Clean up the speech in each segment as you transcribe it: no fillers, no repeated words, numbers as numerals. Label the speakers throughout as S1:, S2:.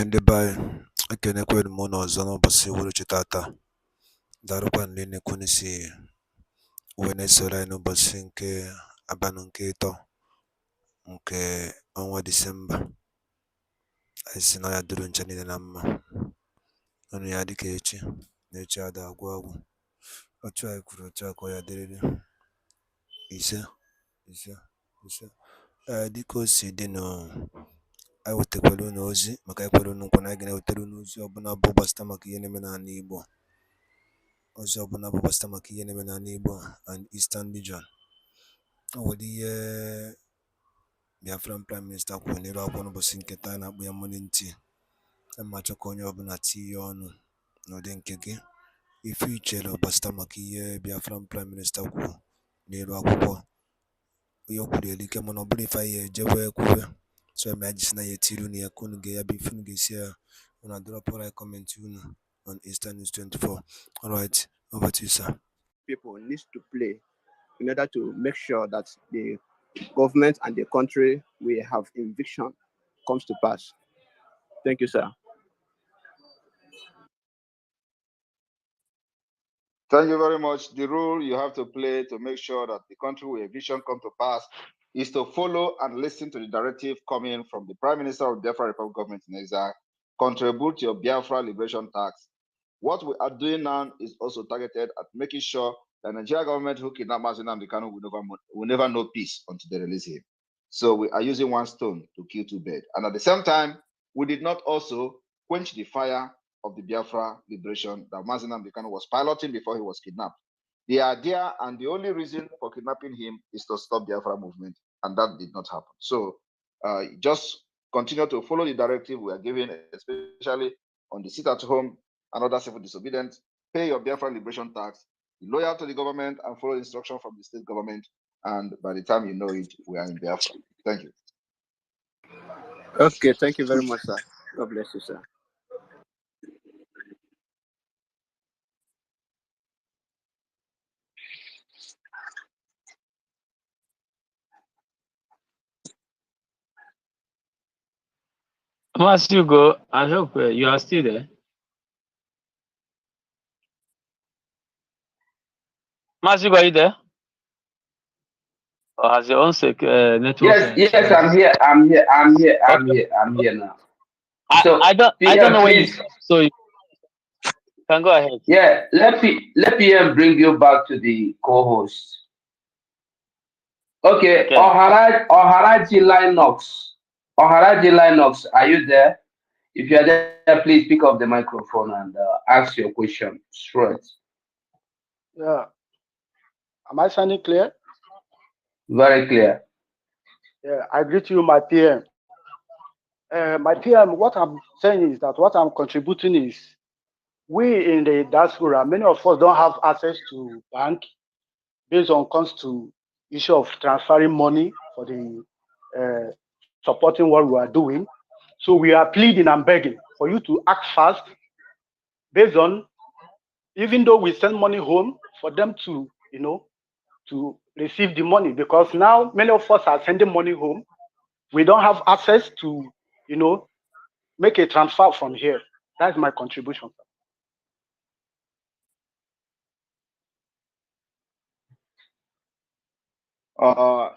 S1: Ndị be anyị ekenekwanụ m unu ọzọ n'ụbọchị uhuruchi tata. Daalụkwanụ rinne ka unu si wee na-esoro anyị n'ụbọchị nke abalị nke ịtọ nke ọnwa Disemba. Anyị sị na ya dịrị ncha niile na mma. Unu ya dịka echi na echi ada agwụ agwụ. Otu anyị kwuru otu a ka ọ ya dịrịrị. Ise ise ise. Dịka o si dị anyị wetakwara unu ozi maka ekwere unu nkwa na anyị ga-ewetara unu ozi ọbụla bụ gbasịta maka ihe na-eme n'ala Igbo. Ozi ọbụla bụ gbasịta maka ihe na-eme n'ala Igbo and Eastern Region. O nwere ihe Biafran Prime Minister kwuru n'elu akwụkwọ n'ụbọchị nke taa na-akpọ ya morning tea. Ma chọọ ka onye ọbụla tinye ọnụ n'ụdị nke gị ife ichere gbasịta maka ihe Biafran Prime Minister kwuru n'elu akwụkwọ. Onye kwuru elike mana ọ bụrụ ife anyị ejewe ekwuwe. So I just na yetiri unu ya ka unu ga ya bụ ife unu ga-esi ya unu drop a comment unu on Eastern News 24. All right, over to you, sir.
S2: People need to play in order to make sure that the government and the country we have eviction comes to pass. Thank you, sir.
S3: Thank you very much. The role you have to play to make sure that the country with eviction come to pass is to follow and listen to the directive coming from the Prime Minister of the Biafra Republic Government in Exile, contribute to your Biafra liberation tax. What we are doing now is also targeted at making sure the Nigerian government who kidnapped Nnamdi Kanu will never know peace until they release him. So we are using one stone to kill two birds. And at the same time, we did not also quench the fire of the Biafra liberation that Nnamdi Kanu was piloting before he was kidnapped. The idea and the only reason for kidnapping him is to stop the Biafra movement, and that did not happen. So just continue to follow the directive we are giving, especially on the sit at home and other civil disobedience. Pay your Biafra liberation tax, be loyal to the government, and follow instruction from the state government. And by the time you know it, we are in Biafra. Thank you.
S2: Okay, thank you very much, sir. God bless you, sir.
S4: Once you go, I hope you are still there. Masigo, are you there? Or has your own network?
S5: Yes, I'm here. I'm here now.
S4: I don't know where you. So you can go ahead.
S5: Yeah, let PM bring you back to the co-host. Okay. Oharaji Linux, are you there? If you are there, please pick up the microphone and ask your question straight.
S6: Yeah. Am I sounding clear?
S5: Very clear.
S6: Yeah, I greet you, my PM. My PM, what I'm saying is that what I'm contributing is we in the diaspora, many of us don't have access to bank based on comes to issue of transferring money for the supporting what we are doing. So we are pleading and begging for you to act fast based on, even though we send money home, for them to, to receive the money, because now many of us are sending money home. We don't have access to, make a transfer from here. That's my contribution.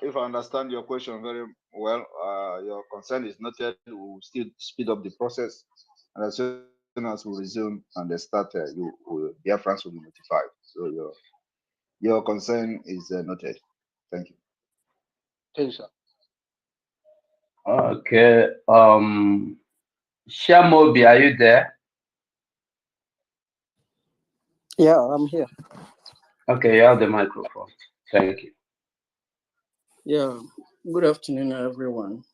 S3: If I understand your question very well, your concern is noted. We will still speed up the process, and as soon as we resume and they start, Biafrans will be notified. So your concern is noted. Thank you.
S6: Thank you, sir.
S5: Okay. Shamobi, are you there?
S7: Yeah, I'm here.
S5: Okay, you have the microphone. Thank you.
S7: Yeah, good afternoon, everyone,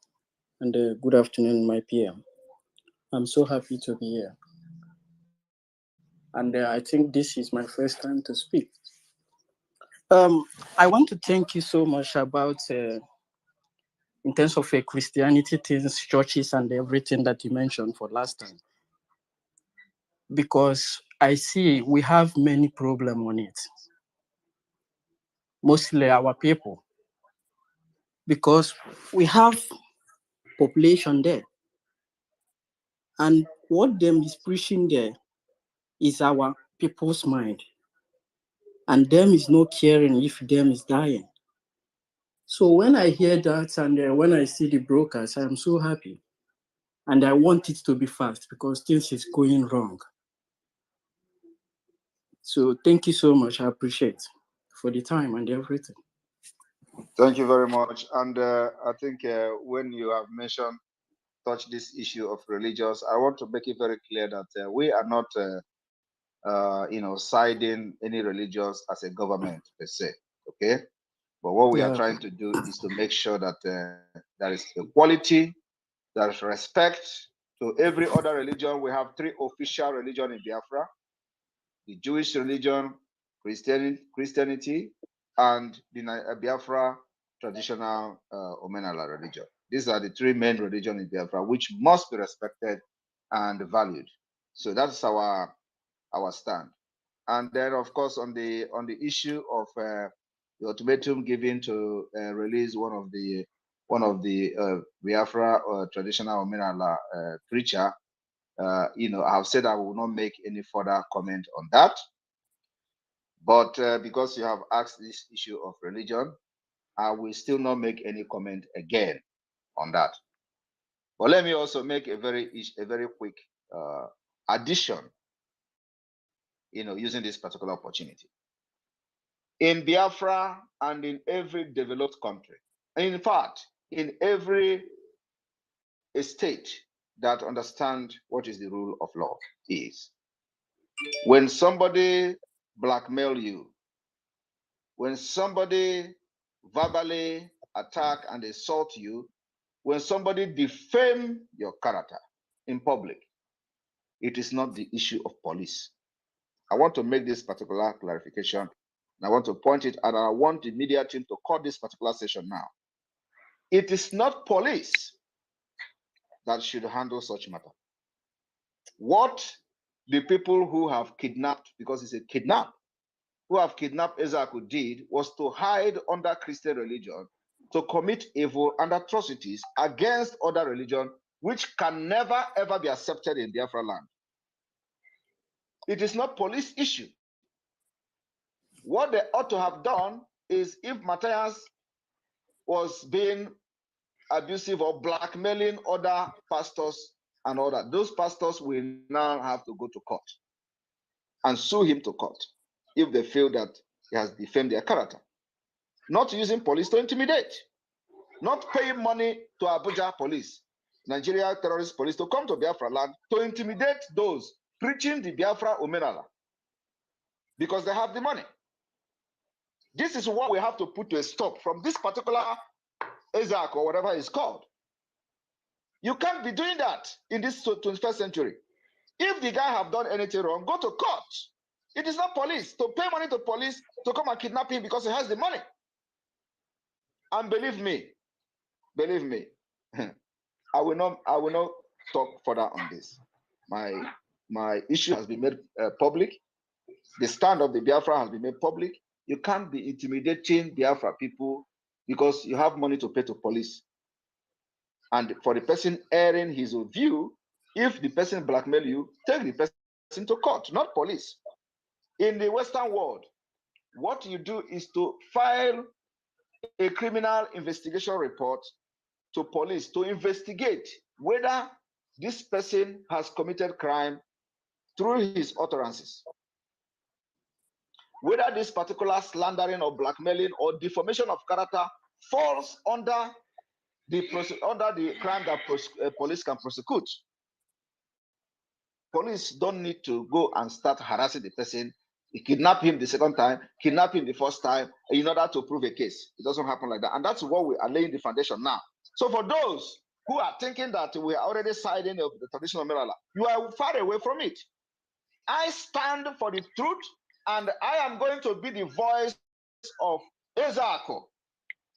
S7: and good afternoon, my PM. I'm so happy to be here. And I think this is my first time to speak. I want to thank you so much about, in terms of Christianity things, churches, and everything that you mentioned for last time. Because I see we have many problems on it. Mostly our people. Because we have population there. And what them is preaching there is our people's mind. And them is not caring if them is dying. So when I hear that and when I see the brokers, I'm so happy. And I want it to be fast because things is going wrong. So thank you so much. I appreciate for the time and everything.
S3: Thank you very much. And I think when you have mentioned, touch this issue of religious, I want to make it very clear that we are not, siding any religious as a government per se, okay? But what we are trying to do is to make sure that there is equality, there is respect to every other religion. We have 3 official religions in Biafra: the Jewish religion, Christianity, and the Biafra traditional Omenala religion. These are the 3 main religions in Biafra, which must be respected and valued. So that's our stand. And then, of course, on the issue of the ultimatum given to release one of the Biafra traditional Omenala preacher, I have said I will not make any further comment on that. But because you have asked this issue of religion, I will still not make any comment again on that. But let me also make a very quick addition, using this particular opportunity. In Biafra and in every developed country, in fact, in every state that understand what is the rule of law, is when somebody blackmail you, when somebody verbally attack and assault you, when somebody defame your character in public, it is not the issue of police. I want to make this particular clarification, and I want to point it, and I want the media team to cut this particular session now. It is not police that should handle such matter. What the people who have kidnapped, because it's a kidnap, who have kidnapped Ezeaku did was to hide under Christian religion, to commit evil and atrocities against other religion, which can never ever be accepted in Biafra land. It is not police issue. What they ought to have done is, if Matthias was being abusive or blackmailing other pastors and all that, those pastors will now have to go to court and sue him to court if they feel that he has defamed their character. Not using police to intimidate, not paying money to Abuja police, Nigeria terrorist police, to come to Biafra land to intimidate those preaching the Biafra Omenala because they have the money. This is what we have to put to a stop from this particular Isaac or whatever it's called. You can't be doing that in this 21st century. If the guy have done anything wrong, go to court. It is not police to pay money to police to come and kidnap him because he has the money. And believe me, I will not talk further on this. My issue has been made public. The stand of the Biafra has been made public. You can't be intimidating Biafra people because you have money to pay to police. And for the person airing his view, if the person blackmail you, take the person to court, not police. In the Western world, what you do is to file a criminal investigation report to police to investigate whether this person has committed crime through his utterances, whether this particular slandering or blackmailing or defamation of character falls under the crime that police can prosecute. Police don't need to go and start harassing the person, kidnap him the second time, kidnap him the first time in order to prove a case. It doesn't happen like that. And that's what we are laying the foundation now. So for those who are thinking that we are already siding of the traditional Merala, you are far away from it. I stand for the truth, and I am going to be the voice of Ezeaku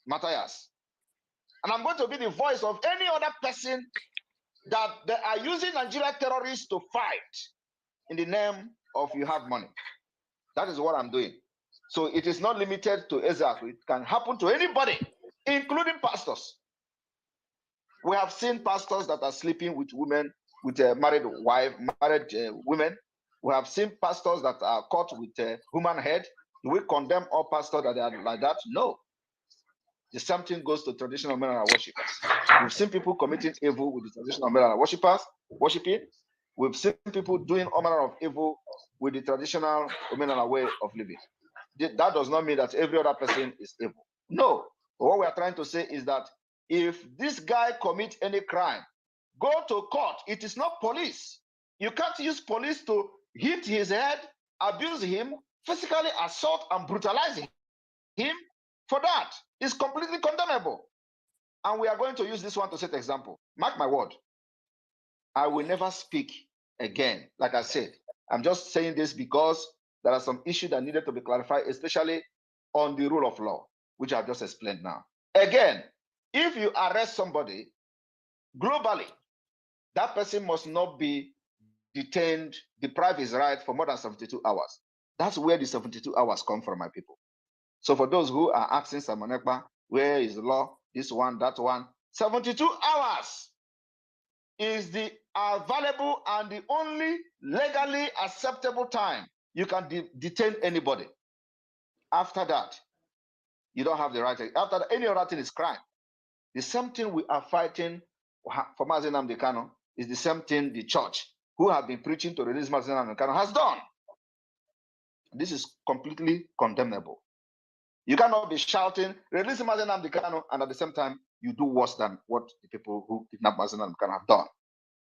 S3: Matthias. And I'm going to be the voice of any other person that they are using Nigeria terrorists to fight in the name of you have money. That is what I'm doing. So it is not limited to Ezeaku. It can happen to anybody, including pastors. We have seen pastors that are sleeping with women with married women. We have seen pastors that are caught with human head. Do we condemn all pastors that are like that? No. The same thing goes to traditional men and worshippers. We've seen people committing evil with the traditional men and worshippers, worshiping. We've seen people doing all manner of evil with the traditional men and way of living. That does not mean that every other person is evil. No. But what we are trying to say is that if this guy commits any crime, go to court. It is not police. You can't use police to hit his head, abuse him, physically assault and brutalize him for that. It's completely condemnable. And we are going to use this one to set example. Mark my word. I will never speak again. Like I said, I'm just saying this because there are some issues that needed to be clarified, especially on the rule of law, which I've just explained now. Again, if you arrest somebody globally, that person must not be detained, deprived his right for more than 72 hours. That's where the 72 hours come from, my people. So for those who are asking Samonekba, where is the law? This one, that one. 72 hours is the available and the only legally acceptable time you can detain anybody. After that, you don't have the right. After that, any other thing is crime. The same thing we are fighting for Mazi Nnamdi Kanu is the same thing the church, who have been preaching to release Mazi Nnamdi Kanu, has done. This is completely condemnable. You cannot be shouting, release Mazi Nnamdi Kanu, and at the same time, you do worse than what the people who kidnapped Mazi Nnamdi Kanu have done.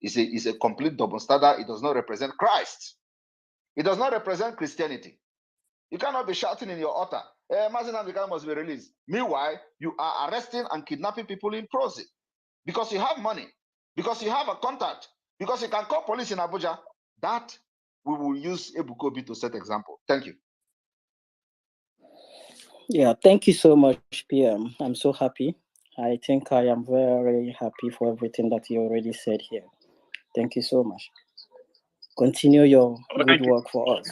S3: It's a complete double standard. It does not represent Christ. It does not represent Christianity. You cannot be shouting in your altar, Mazi Nnamdi Kanu must be released. Meanwhile, you are arresting and kidnapping people in prison because you have money, because you have a contact, because you can call police in Abuja. That we will use Ebuka Obi to set example. Thank you.
S7: Yeah, thank you so much, PM. I'm so happy. I think I am very happy for everything that you already said here. Thank you so much. Continue your good work for us.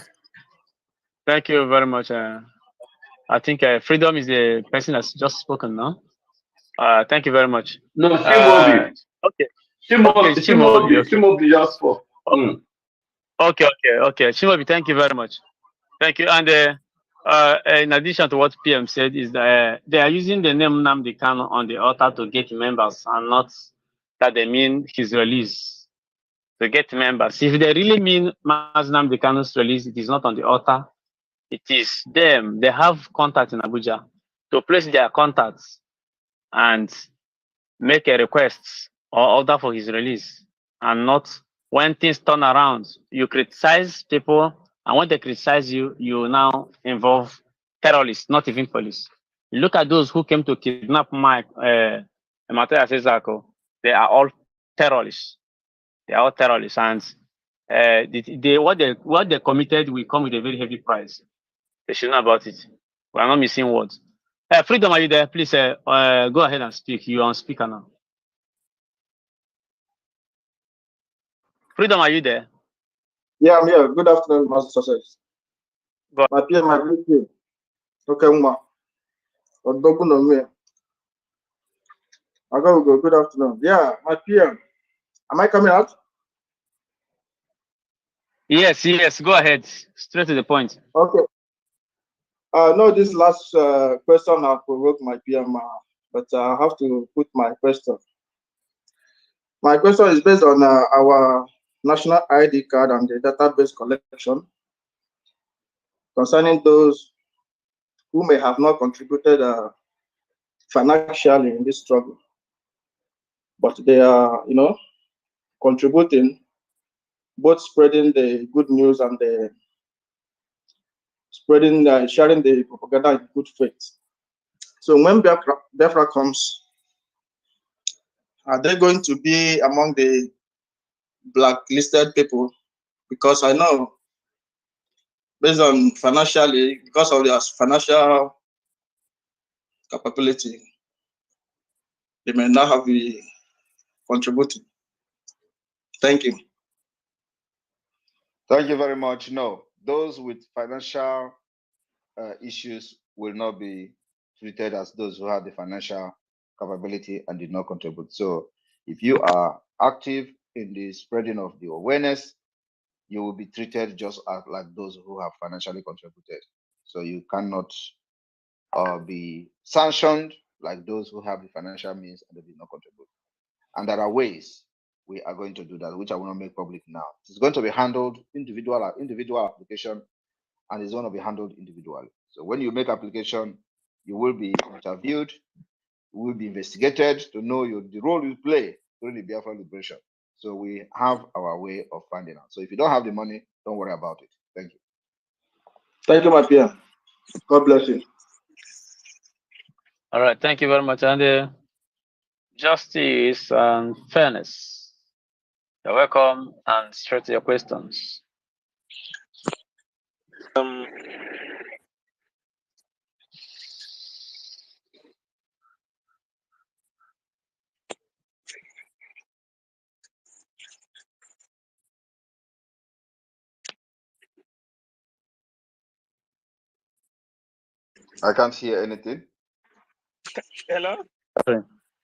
S4: Thank you very much. I think Freedom is the person that's just spoken now. Thank you very much.
S5: No, Shimobi.
S4: Okay.
S5: Shimobi just spoke.
S4: Okay. Shimobi, thank you very much. Thank you. And in addition to what PM said, is that they are using the name Nnamdi Kanu on the altar to get members, and not that they mean his release to get members. If they really mean Mazi Nnamdi Kanu's release, it is not on the altar. It is them. They have contacts in Abuja to place their contacts and make a request or order for his release, and not when things turn around, you criticize people, and when they criticize you, you now involve terrorists, not even police. You look at those who came to kidnap Mike, Mateo Sezako, they are all terrorists. They are all terrorists, and what they committed will come with a very heavy price. They should know about it. We are not missing words. Freedom, are you there? Please go ahead and speak. You are on speaker now. Freedom, are you there?
S8: Yeah, I'm here. Good afternoon, Master Success. My PM, my greet you. Okay, Uma. I go. Good afternoon. Yeah, my PM. Am I coming out?
S4: Yes. Go ahead. Straight to the point.
S8: Okay. No, this last question has provoked my PM, but I have to put my question. My question is based on our national ID card and the database collection concerning those who may have not contributed financially in this struggle, but they are, contributing, both spreading the good news and the sharing the propaganda in good faith. So when BIAFRA comes, are they going to be among the blacklisted people? Because I know, based on financially, because of their financial capability, they may not have been contributing. Thank you.
S3: Thank you very much. No, those with financial issues will not be treated as those who have the financial capability and did not contribute. So if you are active in the spreading of the awareness, you will be treated just as like those who have financially contributed. So you cannot be sanctioned like those who have the financial means and they did not contribute. And there are ways we are going to do that, which I will not make public now. It's going to be handled individual application, and it's going to be handled individually. So when you make application, you will be interviewed, you will be investigated to know the role you play during the Biafra liberation. So we have our way of finding out. So if you don't have the money, don't worry about it. Thank you.
S8: Thank you, my PM. God bless you.
S4: All right, thank you very much. And justice and fairness. You're welcome, and straight to your questions.
S3: I can't hear anything.
S9: Hello?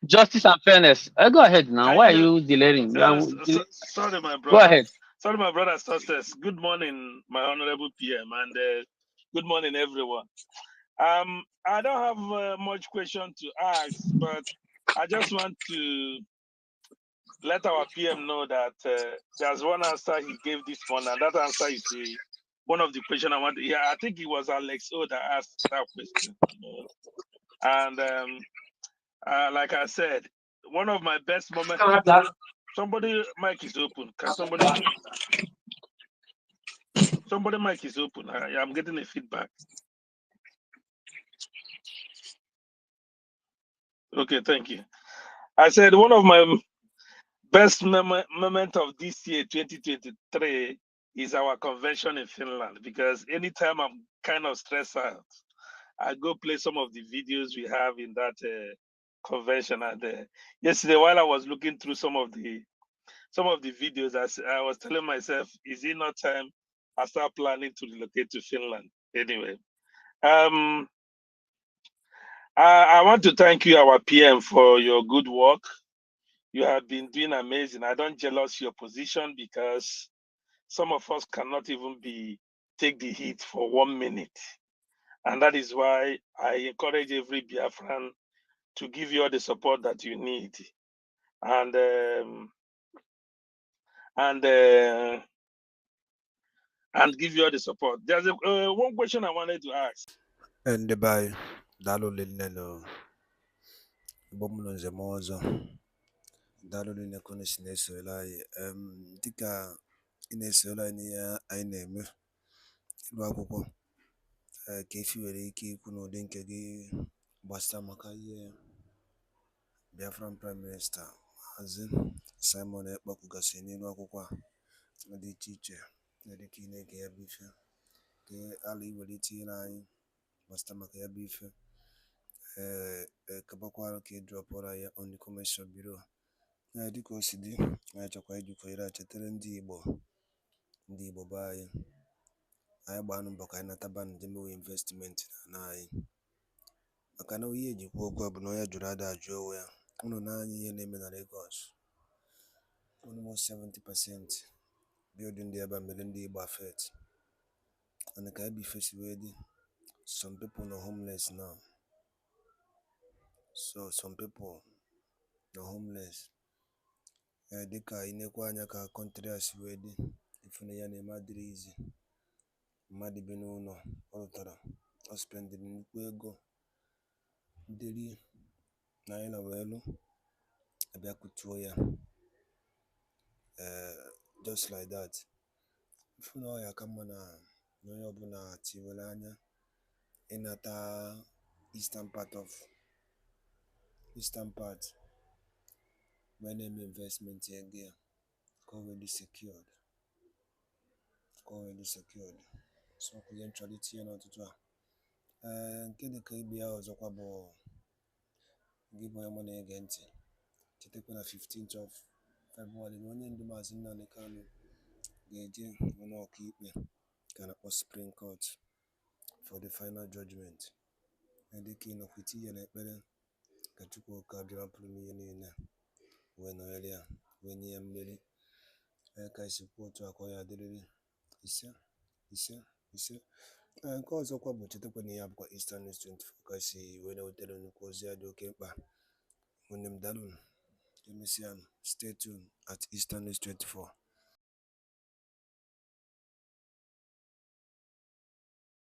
S4: Justice and fairness. Go ahead now. Why are you delaying?
S9: Sorry, my brother.
S4: Go ahead.
S9: Sorry, my brother success. Good morning, my honorable PM, and good morning, everyone. I don't have much question to ask, but I just want to let our PM know that there's one answer he gave this morning, and that answer is one of the question I want to. Yeah, I think it was Alex O that asked that question. And like I said, one of my best moments. Somebody mic is open. Can somebody mic is open? I'm getting a feedback. Okay, thank you. I said one of my best moment of this year, 2023, is our convention in Finland, because anytime I'm kind of stressed out, I go play some of the videos we have in that convention. And yesterday, while I was looking through some of the videos, I was telling myself, is it not time I start planning to relocate to Finland? Anyway, I want to thank you, our PM, for your good work. You have been doing amazing. I don't jealous your position, because some of us cannot even take the heat for 1 minute. And that is why I encourage every Biafran to give you all the support that you need. And give you all the support. There's one question I wanted to ask.
S1: Ndị be anyị, daalụ nne na Igbo m nọ njem ọzọ. Daalụ nne ka unu si na-esoro anyị. Dịka ị na-esoro anyị n'ihe anyị na-eme ịlụ akwụkwọ, ka efi nwere ike ikwu n'ụdị nke gị gbasara maka ihe Biafran Prime Minister Maazị Simon Ekpa kwugasịrị n'elu akwụkwọ a dị iche iche, dịka ị na-ege ya bụ ife, ka ala iwere itinyere anyị gbasara maka ya bụ ife. Kabakwara ka ị drọpụra ya on the commercial bureau. Dịka o si dị, anyị chọkwa ijikwa ire chetara ndị Igbo be anyị gbaa mbọ ka anyị nataba ndị mewe investment na anyị, maka na ihe ejikwa okwu a bụ na onye jụrụ ada ajụ onwe ya. Unu na-anya ihe na-eme na Lagos, almost 70% building dị ebe a mere ndị Igbo affect. And ka ebe ife si wee dị, some people are homeless now. So some people are homeless. Dịka ị na-ekwe anya ka kọntrị a si wee dị, ife na ya na-eme adịrị izi. Mmadụ bi n'ụlọ ọ lụtara, ọ spendịrị nnukwu ego dịrị naira wee lụ, abịa kutuo ya just like that. Ife na ọ ya ka mma na onye ọbụla tiwere anya ịnata eastern part wee na-eme investment ego ya ka ọ wee dị secured. So ihe nchọrọ itinye n'ọtụtụ a. Nke dịka ibe ya ọzọkwa bụ gị bụ onye mụ na-ege ntị, chetakwa na 15th of February na onye ndu Maazị Nnamdi Kanu ga-eje ụlọ ọkaikpe ka na-akpọ Supreme Court for the final judgment. Dịka ịnọkwa itinye n'ekpere ka Chukwu ka bịara pụrụ n'ihe niile wee nọnyere ya, wee nye ya mmeri ka esi kwuo otu akọ ya adịrịrị ise nke ọzọkwa bụ chetakwa na ya bụkwa Eastern News 24 ka esi wee na-ewetara nnukwu ozi ya dị oke mkpa. Nwanne m dalụ emesịa, stay tuned at Eastern News 24.